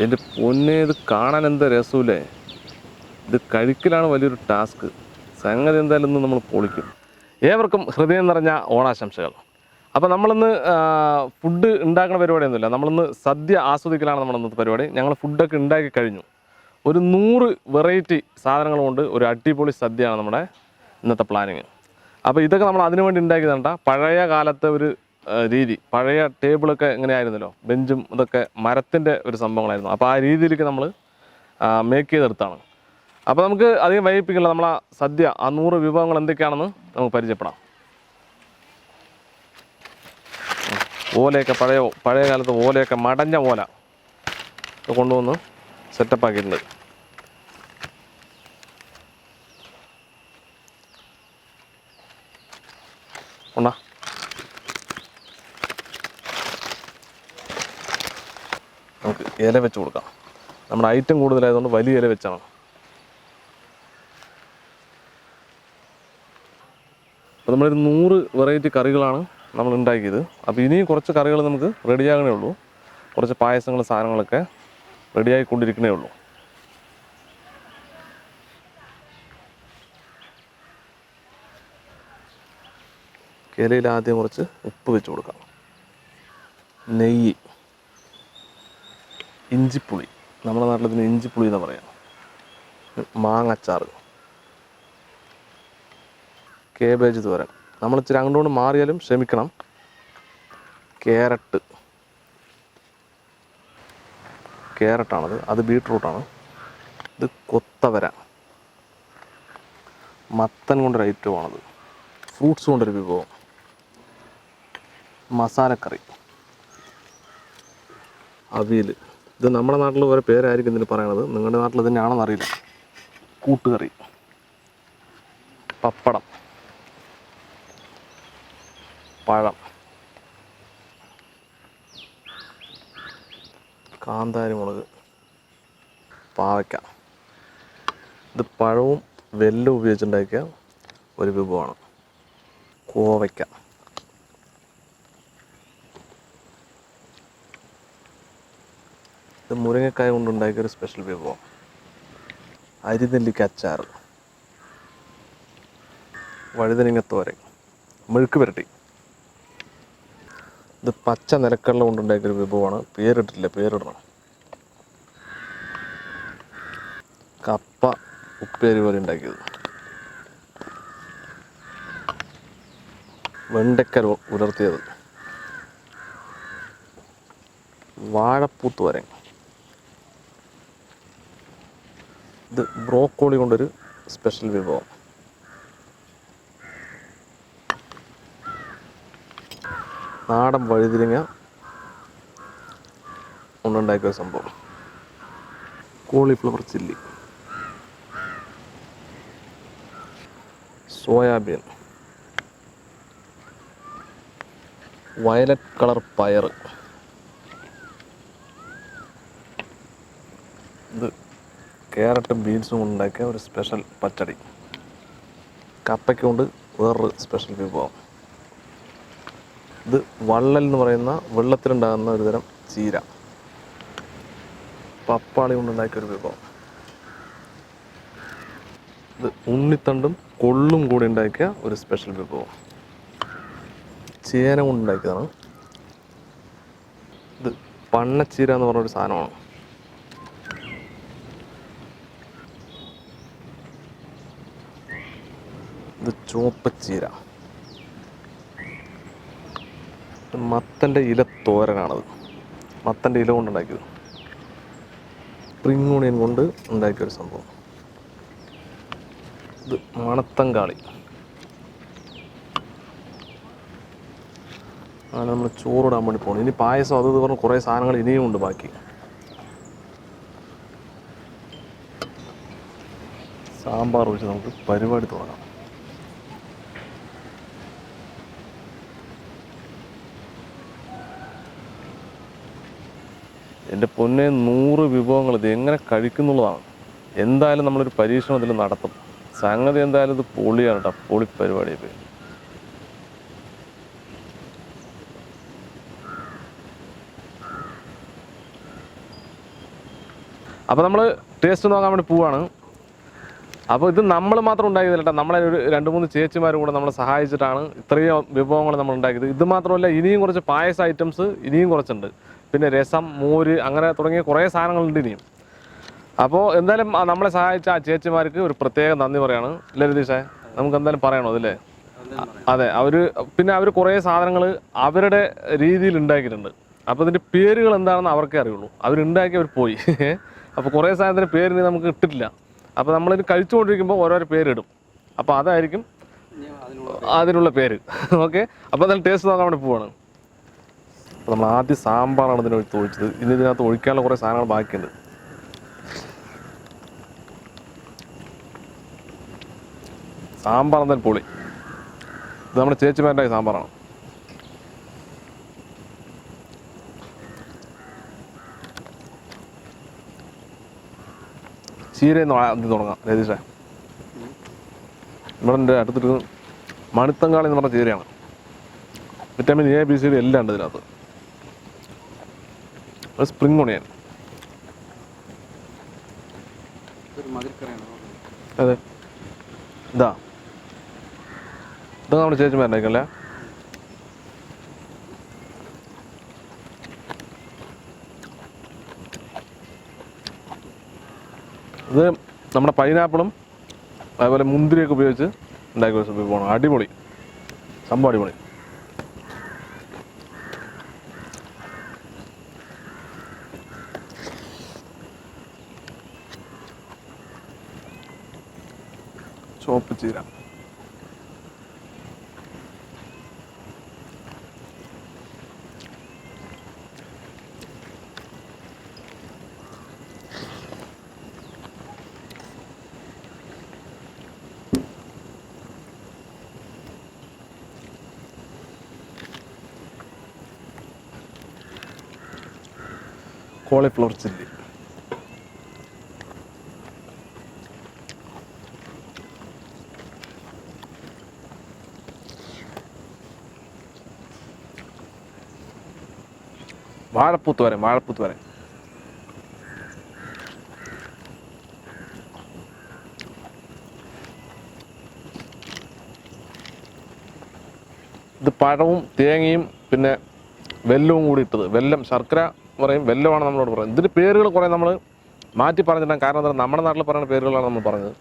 എൻ്റെ പൊന്നെ, ഇത് കാണാൻ എന്താ രസമില്ലേ. ഇത് കഴിക്കലാണ് വലിയൊരു ടാസ്ക്. സംഗതി എന്തായാലും ഇന്ന് നമ്മൾ പൊളിക്കും. ഏവർക്കും ഹൃദയം നിറഞ്ഞ ഓണാശംസകൾ. അപ്പോൾ നമ്മളിന്ന് ഫുഡ് ഉണ്ടാക്കുന്ന പരിപാടിയൊന്നുമില്ല. നമ്മളിന്ന് സദ്യ ആസ്വദിക്കലാണ് നമ്മളിന്നത്തെ പരിപാടി. ഞങ്ങൾ ഫുഡൊക്കെ ഉണ്ടാക്കി കഴിഞ്ഞു. ഒരു 100 വെറൈറ്റി സാധനങ്ങൾ കൊണ്ട് ഒരു അടിപൊളി സദ്യയാണ് നമ്മുടെ ഇന്നത്തെ പ്ലാനിങ്. അപ്പോൾ ഇതൊക്കെ നമ്മൾ അതിനു വേണ്ടി ഉണ്ടാക്കിയതാണ്. പഴയ കാലത്തെ ഒരു രീതി, പഴയ ടേബിളൊക്കെ ഇങ്ങനെ ആയിരുന്നല്ലോ, ബെഞ്ചും ഇതൊക്കെ മരത്തിൻ്റെ ഒരു സംഭവങ്ങളായിരുന്നു. അപ്പോൾ ആ രീതിയിലേക്ക് നമ്മൾ മേക്ക് ചെയ്തെടുത്താണ്. അപ്പോൾ നമുക്ക് അധികം വൈകിപ്പിക്കില്ല. നമ്മളാ സദ്യ, ആ 100 വിഭവങ്ങൾ എന്തൊക്കെയാണെന്ന് നമുക്ക് പരിചയപ്പെടാം. ഓലയൊക്കെ പഴയ കാലത്ത് ഓലയൊക്കെ മടഞ്ഞ ഓല കൊണ്ടുവന്ന് സെറ്റപ്പ് ആക്കിയിട്ടുണ്ട്. ഉണ്ടാ നമുക്ക് ഇല വെച്ച് കൊടുക്കാം. നമ്മുടെ ഐറ്റം കൂടുതലായതുകൊണ്ട് വലിയ ഇല വെച്ചാണ്. അപ്പോൾ നമ്മളൊരു 100 വെറൈറ്റി കറികളാണ് നമ്മൾ ഉണ്ടാക്കിയത്. അപ്പോൾ ഇനിയും കുറച്ച് കറികൾ നമുക്ക് റെഡിയാകണേ ഉള്ളൂ. കുറച്ച് പായസങ്ങൾ, സാധനങ്ങളൊക്കെ റെഡിയായിക്കൊണ്ടിരിക്കണേ ഉള്ളൂ. ഇലയിൽ ആദ്യം കുറച്ച് ഉപ്പ് വെച്ച് കൊടുക്കാം. നെയ്യ്, ഇഞ്ചിപ്പുളി, നമ്മുടെ നാട്ടിലതിന് ഇഞ്ചിപ്പുളി എന്ന് പറയാം. മാങ്ങച്ചാറ്, കേബേജ് തോരൻ. നമ്മൾ ഇച്ചിരി അങ്ങോട്ട് മാറിയാലും ക്ഷമിക്കണം. ക്യാരറ്റാണത്, അത് ബീട്രൂട്ടാണ്. ഇത് കൊത്തവര, മത്തൻ കൊണ്ടൊരു ഐറ്റമാണത്. ഫ്രൂട്ട്സ് കൊണ്ടൊരു വിഭവം. മസാലക്കറി, അവിയൽ. ഇത് നമ്മുടെ നാട്ടിൽ ഓരോ പേരായിരിക്കും ഇതിന് പറയണത്, നിങ്ങളുടെ നാട്ടിൽ തന്നെയാണെന്ന് അറിയില്ല. കൂട്ടുകറി, പപ്പടം, പഴം, കാന്താരി മുളക്, പാവയ്ക്ക. ഇത് പഴവും വെല്ലം ഉപയോഗിച്ചുണ്ടാക്കിയ ഒരു വിഭവമാണ്. കോവയ്ക്ക, ഇത് മുരിങ്ങക്കായ കൊണ്ടുണ്ടാക്കിയ ഒരു സ്പെഷ്യൽ വിഭവം. അരിനെല്ലിക്ക അച്ചാർ, വഴുതനങ്ങത്തോരൻ, മെഴുക്ക് പുരട്ടി. ഇത് പച്ച നിലക്കടല കൊണ്ടുണ്ടാക്കിയൊരു വിഭവമാണ്. പേരിട്ടില്ല, പേരിടണം. കപ്പ ഉപ്പേരി പോലെ ഉണ്ടാക്കിയത്. വെണ്ടയ്ക്ക ഉലർത്തിയത്. വാഴപ്പൂത്തോരൻ. ഇത് ബ്രോക്കോളി കൊണ്ടൊരു സ്പെഷ്യൽ വിഭവം. നാടൻ വഴുതിരിങ്ങ കൊണ്ടുണ്ടാക്കിയ സംഭവം. Cauliflower chilli, soyabean, violet colour പയർ. ഇത് ക്യാരറ്റും ബീൻസും കൊണ്ടുണ്ടാക്കിയ ഒരു സ്പെഷ്യൽ പച്ചടി. കപ്പയ്ക്ക് കൊണ്ട് വേറൊരു സ്പെഷ്യൽ വിഭവം. ഇത് വള്ളൽ എന്ന് പറയുന്ന വെള്ളത്തിലുണ്ടാകുന്ന ഒരു തരം ചീര. പപ്പാളി കൊണ്ടുണ്ടാക്കിയൊരു വിഭവം. ഇത് ഉണ്ണിത്തണ്ടും കൊള്ളും കൂടി ഉണ്ടാക്കിയ ഒരു സ്പെഷ്യൽ വിഭവം. ചേന കൊണ്ടുണ്ടാക്കിയതാണ്. ഇത് പണ്ണച്ചീര എന്ന് പറഞ്ഞൊരു സാധനമാണ്. ഇത് ചുവപ്പച്ചീര. മത്തൻ്റെ ഇല തോരനാണത്. മത്തൻ്റെ ഇല കൊണ്ടുണ്ടാക്കിയത്. സ്പ്രിംഗ് ഓണിയൻ കൊണ്ട് ഉണ്ടാക്കിയൊരു സംഭവം. ഇത് മണത്തങ്കാളി. അങ്ങനെ നമ്മൾ ചോറിടാൻ വേണ്ടി പോകണം. ഇനി പായസം അത് പറഞ്ഞ് കുറേ സാധനങ്ങൾ ഇനിയും ഉണ്ട് ബാക്കി. സാമ്പാർ ഒഴിച്ച് നമുക്ക് പരിപാടി തുടങ്ങാം. എൻ്റെ പൊന്നെ, 100 വിഭവങ്ങൾ. ഇത് എങ്ങനെ കഴിക്കുന്നുള്ളതാണ്. എന്തായാലും നമ്മളൊരു പരീക്ഷണം ഇതിൽ നടത്തും. സംഗതി എന്തായാലും ഇത് പൊളിയാണ് കേട്ടോ. പൊളി പരിപാടി. അപ്പോൾ നമ്മൾ ടേസ്റ്റ് നോക്കാൻ വേണ്ടി പോവാണ്. അപ്പോൾ ഇത് നമ്മൾ മാത്രം ഉണ്ടാക്കിയതല്ല കേട്ടോ, നമ്മളെ ഒരു 2-3 ചേച്ചിമാരും കൂടെ നമ്മളെ സഹായിച്ചിട്ടാണ് ഇത്രയും വിഭവങ്ങൾ നമ്മൾ ഉണ്ടാക്കിയത്. ഇത് മാത്രമല്ല, ഇനിയും കുറച്ച് പായസ ഐറ്റംസ് ഇനിയും കുറച്ചുണ്ട്. പിന്നെ രസം, മോര്, അങ്ങനെ തുടങ്ങിയ കുറേ സാധനങ്ങളുണ്ട് ഇനിയും. അപ്പോൾ എന്തായാലും നമ്മളെ സഹായിച്ച ആ ചേച്ചിമാർക്ക് ഒരു പ്രത്യേക നന്ദി പറയാണ്. ഇല്ലേ രതീഷേ? നമുക്ക് എന്തായാലും പറയണോ അതില്ലേ? അതെ, പിന്നെ അവർ കുറേ സാധനങ്ങൾ അവരുടെ രീതിയിൽ ഉണ്ടാക്കിയിട്ടുണ്ട്. അപ്പോൾ ഇതിൻ്റെ പേരുകൾ എന്താണെന്ന് അവർക്കേ അറിയുള്ളൂ. അവരുണ്ടാക്കി അവർ പോയി. അപ്പോൾ കുറേ സാധനത്തിൻ്റെ പേരിന് നമുക്ക് ഇട്ടിട്ടില്ല. അപ്പോൾ നമ്മളിത് കഴിച്ചുകൊണ്ടിരിക്കുമ്പോൾ ഓരോരോ പേരിടും. അപ്പോൾ അതായിരിക്കും അതിനുള്ള പേര്. ഓക്കെ, അപ്പോൾ എന്തായാലും ടേസ്റ്റ് നോക്കാൻ വേണ്ടി പോവാണ്. അപ്പോൾ നമ്മൾ ആദ്യം സാമ്പാറാണ് ഇതിനൊഴിച്ച് ഒഴിച്ചത്. ഇനി ഇതിനകത്ത് ഒഴിക്കാനുള്ള കുറേ സാധനങ്ങൾ ബാക്കിയുണ്ട്. സാമ്പാർ എന്തായാലും പൊളി. ഇത് നമ്മുടെ ചേച്ചിമാരുടെ സാമ്പാറാണ്. ചീരയിൽ നിന്ന് തുടങ്ങാം രതീഷേ. നമ്മുടെ അടുത്തിട്ട് മണിത്തങ്കാളി എന്ന് പറഞ്ഞ ചീരയാണ്. Vitamin A, B, C, D എല്ലാം ഉണ്ട് ഇതിനകത്ത്. Spring onion. അതെ, ഇതാ നമ്മുടെ ചേച്ചിമാരുണ്ടാക്കല്ലേ. ഇത് നമ്മുടെ പൈനാപ്പിളും അതുപോലെ മുന്തിരിയൊക്കെ ഉപയോഗിച്ച് ഉണ്ടാക്കിയ ഒരു വിഭവമാണ്. അടിപൊളി സംഭവം, അടിപൊളി. ചുവപ്പ് ചീര. Cauliflower chilli. വാഴപ്പൂത്ത് വരെ. ഇത് പഴവും തേങ്ങയും പിന്നെ വെല്ലവും കൂടി ഇട്ടത്. വെല്ലം, ശർക്കര പറയും, വെല്ലമാണ് നമ്മളോട് പറയുന്നത്. ഇതിൻ്റെ പേരുകൾ കുറേ നമ്മൾ മാറ്റി പറഞ്ഞിട്ടാണ്. കാരണം എന്താ, നമ്മുടെ നാട്ടിൽ പറയുന്ന പേരുകളാണ് നമ്മൾ പറഞ്ഞത്.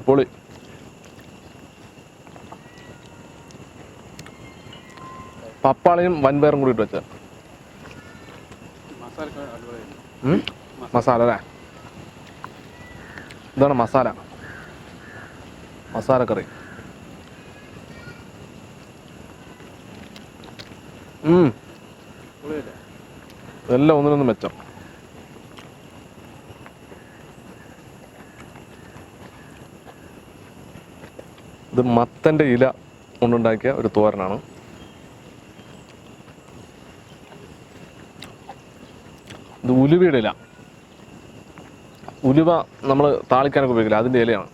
പൊളി. പപ്പാളിയും വൻപയറും കൂടി ഇട്ട് വെച്ച മസാല അല്ലേ. ഇതാണ് മസാലക്കറി. എല്ലാം ഒന്നിനൊന്നും മെച്ചം. ഇത് മത്തൻ്റെ ഇല കൊണ്ടുണ്ടാക്കിയ ഒരു തോരനാണ്. ഇത് ഉലുവയുടെ ഇല. ഉലുവ നമ്മൾ താളിക്കാനൊക്കെ ഉപയോഗിക്കില്ല, അതിൻ്റെ ഇലയാണ്.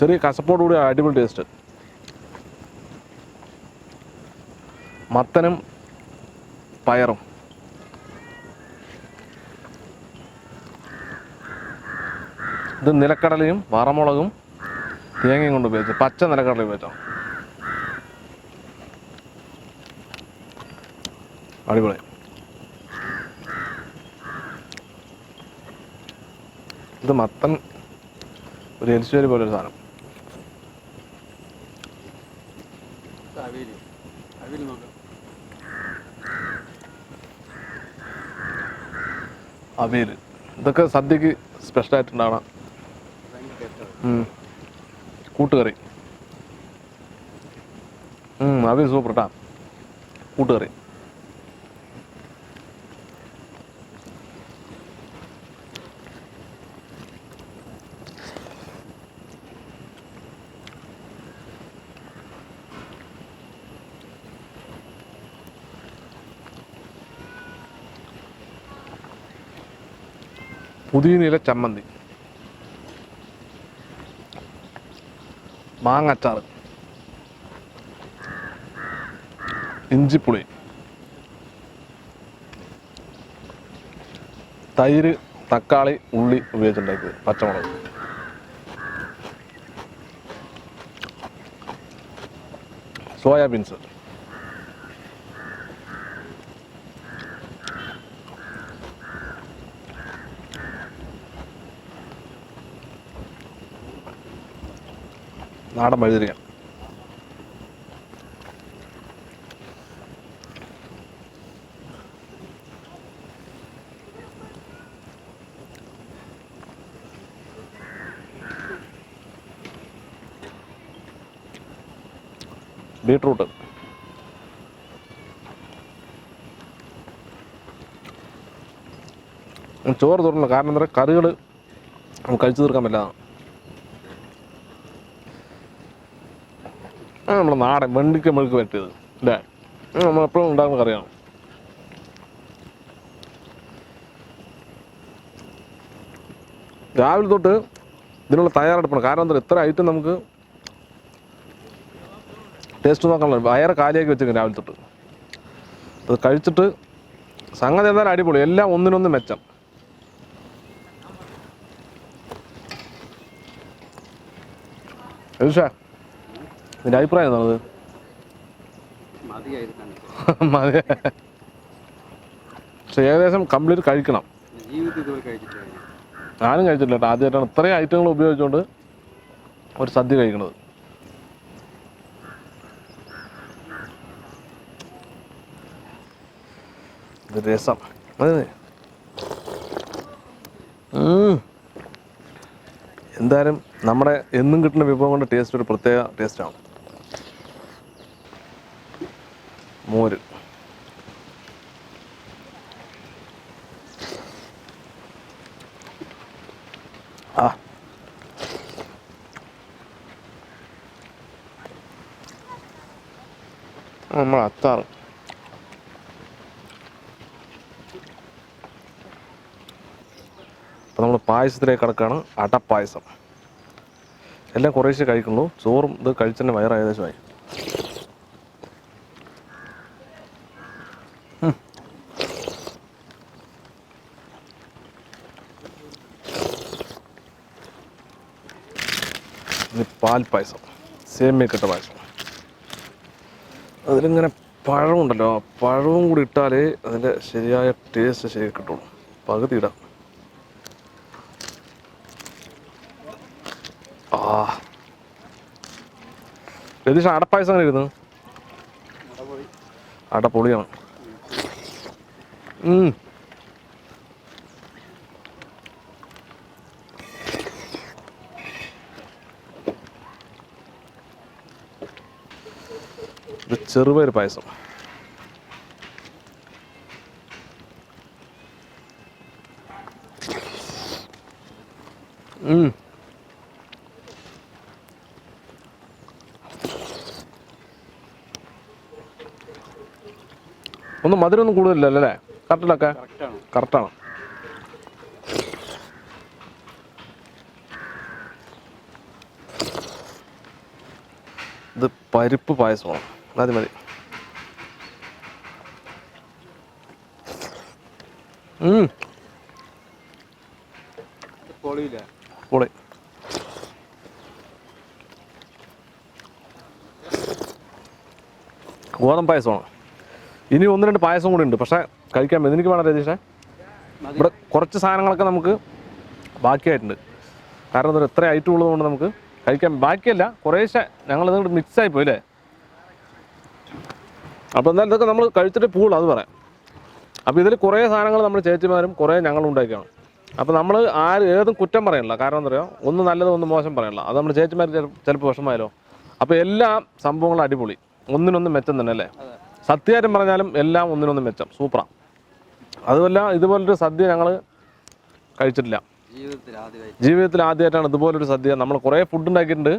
ചെറിയ കസപ്പോടുകൂടി അടിപൊളി ടേസ്റ്റ്. മത്തനും പയറും. ഇത് നിലക്കടലയും വറമുളകും തേങ്ങയും കൊണ്ട് ഉപയോഗിച്ച്, പച്ച നിലക്കടല ഉപയോഗിച്ചോ. അടിപൊളി. ഇത് മത്തൻ ഒരു എലിശ്ശേരി പോലൊരു സാധനം. അവിയൽ. ഇതൊക്കെ സദ്യക്ക് സ്പെഷ്യലായിട്ടുണ്ടാവണം. കൂട്ടുകറി. അവിയൽ സൂപ്പർ കേട്ടാ. കൂട്ടുകറി. പുതിയനില ചമ്മന്തി, മാങ്ങച്ചാറ്, ഇഞ്ചിപ്പുളി, തൈര്, തക്കാളി, ഉള്ളി ഉപയോഗിച്ചുണ്ടാക്കിയത്, പച്ചമുളക്. സോയാബീൻസ്, നാടൻ വഴുതിരിക്ക, ബീട്രൂട്ട്, ചോറ് തുറന്നില്ല. കാരണം എന്താ പറയുക, കറികൾ നമുക്ക് കഴിച്ചു തീർക്കാൻ പറ്റില്ല. നമ്മുടെ നാടൻ വെണ്ടിക്ക മെഴുക്ക് പറ്റിയത് അല്ലേ, നമ്മളെപ്പോഴും ഉണ്ടാകുന്ന കറിയാണ്. രാവിലെ തൊട്ട് ഇതിനുള്ള തയ്യാറെടുപ്പാണ്. കാരണം എന്താ പറയുക, ഇത്ര ഐറ്റം നമുക്ക് ടേസ്റ്റ് നോക്കാനുള്ള വയറ് കാലിയാക്കി വെച്ചേക്കും രാവിലെ തൊട്ട്. അത് കഴിച്ചിട്ട് സംഗതി എന്തായാലും അടിപൊളി, എല്ലാം ഒന്നിനൊന്ന് മെച്ചം. യദുഷ, നിന്റെ അഭിപ്രായം എന്താണത്? മതി. പക്ഷെ ഏകദേശം കംപ്ലീറ്റ് കഴിക്കണം. ഞാനും കഴിച്ചിട്ടില്ല കേട്ടോ, ആദ്യമായിട്ടാണ് ഇത്രയും ഐറ്റങ്ങൾ ഉപയോഗിച്ചുകൊണ്ട് ഒരു സദ്യ കഴിക്കുന്നത്. ഇത് രസം, അതെ. എന്തായാലും നമ്മുടെ എന്നും കിട്ടുന്ന വിഭവം കൊണ്ട് ടേസ്റ്റ് ഒരു പ്രത്യേക ടേസ്റ്റാണ്. മോര്, ആ നമ്മളെ അച്ചാർ. അപ്പോൾ നമ്മൾ പായസത്തിലേക്ക് കിടക്കുകയാണ്. അടപ്പായസം എല്ലാം കുറേശ്ശേ കഴിക്കുള്ളൂ. ചോറും ഇത് കഴിച്ചതിൻ്റെ വയറ് ഏകദേശമായി. ഇനി പാൽ പായസം, സേമിയക്കിട്ട പായസം. അതിലിങ്ങനെ പഴമുണ്ടല്ലോ, പഴവും കൂടി ഇട്ടാലേ അതിൻ്റെ ശരിയായ ടേസ്റ്റ് ശരി കിട്ടുള്ളൂ. പകുതി ഇടാം. രതീഷ, അടപ്പായസം അങ്ങനെ ഇരുന്നു? അടപ്പൊളിയാണ്. ഇത് ചെറുപയർ പായസം. ഒന്നും മധുരമൊന്നും കൂടുതലില്ലല്ലോ അല്ലേ? കറക്റ്റിലൊക്കെ കറക്റ്റാണ്. ഇത് പരിപ്പ് പായസമാണ്. മതി മതി. പൊളി. ഗോതമ്പ് പായസമാണ്. ഇനി ഒന്ന് രണ്ട് പായസം കൂടി ഉണ്ട്, പക്ഷേ കഴിക്കാൻ പറ്റും. എനിക്ക് വേണം രതീഷേ. ഇവിടെ കുറച്ച് സാധനങ്ങളൊക്കെ നമുക്ക് ബാക്കിയായിട്ടുണ്ട്. കാരണം എന്താ, എത്ര ഐറ്റം ഉള്ളതുകൊണ്ട് നമുക്ക് കഴിക്കാൻ ബാക്കിയല്ല, കുറേശ്ശെ ഞങ്ങളിതുകൊണ്ട് മിക്സായി പോയി അല്ലേ. അപ്പോൾ എന്തായാലും ഇതൊക്കെ നമ്മൾ കഴിച്ചിട്ട് പോകുള്ളൂ, അത് പറയാം. അപ്പോൾ ഇതിൽ കുറേ സാധനങ്ങൾ നമ്മൾ ചേച്ചിമാരും കുറേ ഞങ്ങളും ഉണ്ടാക്കിയാണ്. അപ്പോൾ നമ്മൾ ഏതും കുറ്റം പറയണില്ല. കാരണം എന്താ പറയുക, ഒന്ന് നല്ലത് ഒന്ന് മോശം പറയണില്ല. അത് നമ്മൾ ചേച്ചിമാർ ചിലപ്പോൾ വിഷമമായാലോ. അപ്പോൾ എല്ലാ സംഭവങ്ങളും അടിപൊളി, ഒന്നിനൊന്നും മെച്ചം തന്നെ അല്ലേ. സത്യമായിട്ടും പറഞ്ഞാലും എല്ലാം ഒന്നിനൊന്നും മെച്ചം, സൂപ്പറാണ്. അതുമല്ല, ഇതുപോലൊരു സദ്യ ഞങ്ങൾ കഴിച്ചിട്ടില്ല. ജീവിതത്തിൽ ആദ്യമായിട്ടാണ് ഇതുപോലൊരു സദ്യ. നമ്മൾ കുറേ ഫുഡ് ഉണ്ടാക്കിയിട്ടുണ്ട്,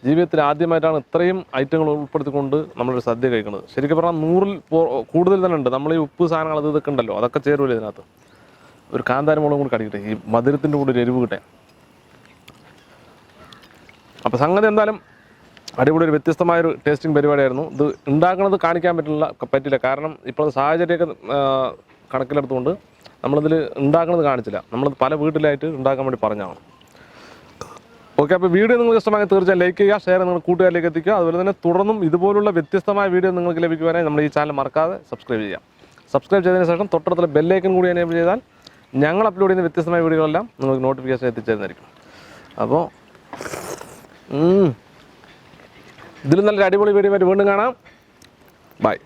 ജീവിതത്തിൽ ആദ്യമായിട്ടാണ് ഇത്രയും ഐറ്റങ്ങൾ ഉൾപ്പെടുത്തിക്കൊണ്ട് നമ്മളൊരു സദ്യ കഴിക്കുന്നത്. ശരിക്കും പറഞ്ഞാൽ 100-ൽ കൂടുതൽ തന്നെ ഉണ്ട്. നമ്മൾ ഈ ഉപ്പ് സാധനങ്ങൾ അത് ഇതൊക്കെ ഉണ്ടല്ലോ, അതൊക്കെ ചേരുമല്ലോ ഇതിനകത്ത്. ഒരു കാന്താരമുളകും കൂടി കടിക്കട്ടെ, ഈ മധുരത്തിൻ്റെ കൂടെ ഒരു എരിവ് കിട്ടെ. അപ്പോൾ സംഗതി എന്തായാലും അടിപൊളി ഒരു വ്യത്യസ്തമായൊരു ടേസ്റ്റിംഗ് പരിപാടിയായിരുന്നു. ഇത് ഉണ്ടാക്കുന്നത് കാണിക്കാൻ പറ്റില്ല, കാരണം ഇപ്പോൾ സാഹചര്യമൊക്കെ കണക്കിലെടുത്തുകൊണ്ട് നമ്മളിതിൽ ഉണ്ടാക്കുന്നത് കാണിച്ചില്ല. നമ്മളത് പല വീട്ടിലായിട്ട് ഉണ്ടാക്കാൻ വേണ്ടി പറഞ്ഞാണ്. ഓക്കെ, അപ്പോൾ വീഡിയോ നിങ്ങൾക്ക് ഇഷ്ടമായി തീർച്ചയായും ലൈക്ക് ചെയ്യുക, ഷെയർ നിങ്ങൾ കൂട്ടുകാരിലേക്ക് എത്തിക്കുക. അതുപോലെ തന്നെ തുടർന്നും ഇതുപോലുള്ള വ്യത്യസ്തമായ വീഡിയോ നിങ്ങൾക്ക് ലഭിക്കുവാനായി നമ്മൾ ഈ ചാനൽ മറക്കാതെ സബ്സ്ക്രൈബ് ചെയ്യുക. സബ്സ്ക്രൈബ് ചെയ്തതിന് ശേഷം തൊട്ടടുത്തുള്ള ബെല്ലൈക്കൺ കൂടി എനേബിൾ ചെയ്താൽ ഞങ്ങൾ അപ്ലോഡ് ചെയ്യുന്ന വ്യത്യസ്തമായ വീഡിയോകളെല്ലാം നിങ്ങൾക്ക് നോട്ടിഫിക്കേഷൻ എത്തിച്ചേരുന്നതായിരിക്കും. അപ്പോൾ ഇതിലും നല്ലൊരു അടിപൊളി വീഡിയോ ആയിട്ട് വീണ്ടും കാണാം. ബൈ.